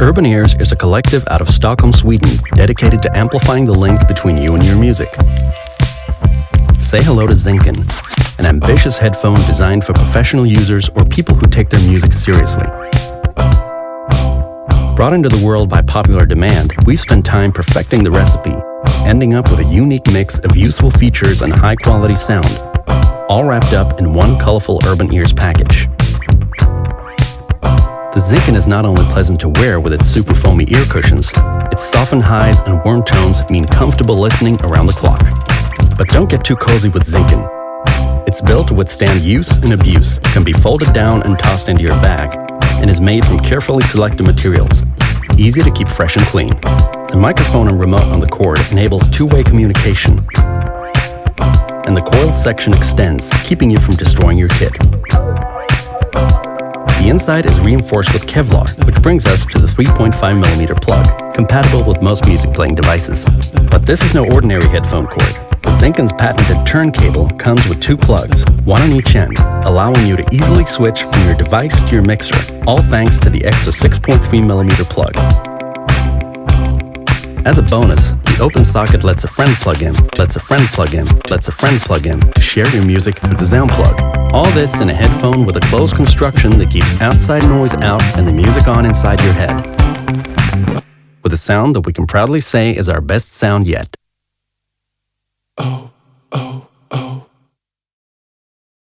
Urban Ears is a collective out of Stockholm, Sweden, dedicated to amplifying the link between you and your music. Say hello to Zinken, an ambitious headphone designed for professional users or people who take their music seriously. Brought into the world by popular demand, we've spent time perfecting the recipe, ending up with a unique mix of useful features and high-quality sound, all wrapped up in one colorful Urban Ears package. The Zinken is not only pleasant to wear with its super foamy ear cushions, its softened highs and warm tones mean comfortable listening around the clock. But don't get too cozy with Zinken. It's built to withstand use and abuse, can be folded down and tossed into your bag, and is made from carefully selected materials, easy to keep fresh and clean. The microphone and remote on the cord enables two-way communication, and the coiled section extends, keeping you from destroying your kit. The inside is reinforced with Kevlar, which brings us to the 3.5mm plug, compatible with most music playing devices. But this is no ordinary headphone cord. The Zinken's patented turn cable comes with two plugs, one on each end, allowing you to easily switch from your device to your mixer, all thanks to the extra 6.3mm plug. As a bonus, the open socket lets a friend plug in, lets a friend plug in, lets a friend plug in to share your music through the Sound plug. All this in a headphone with a closed construction that keeps outside noise out and the music on inside your head. With a sound that we can proudly say is our best sound yet. Oh, oh.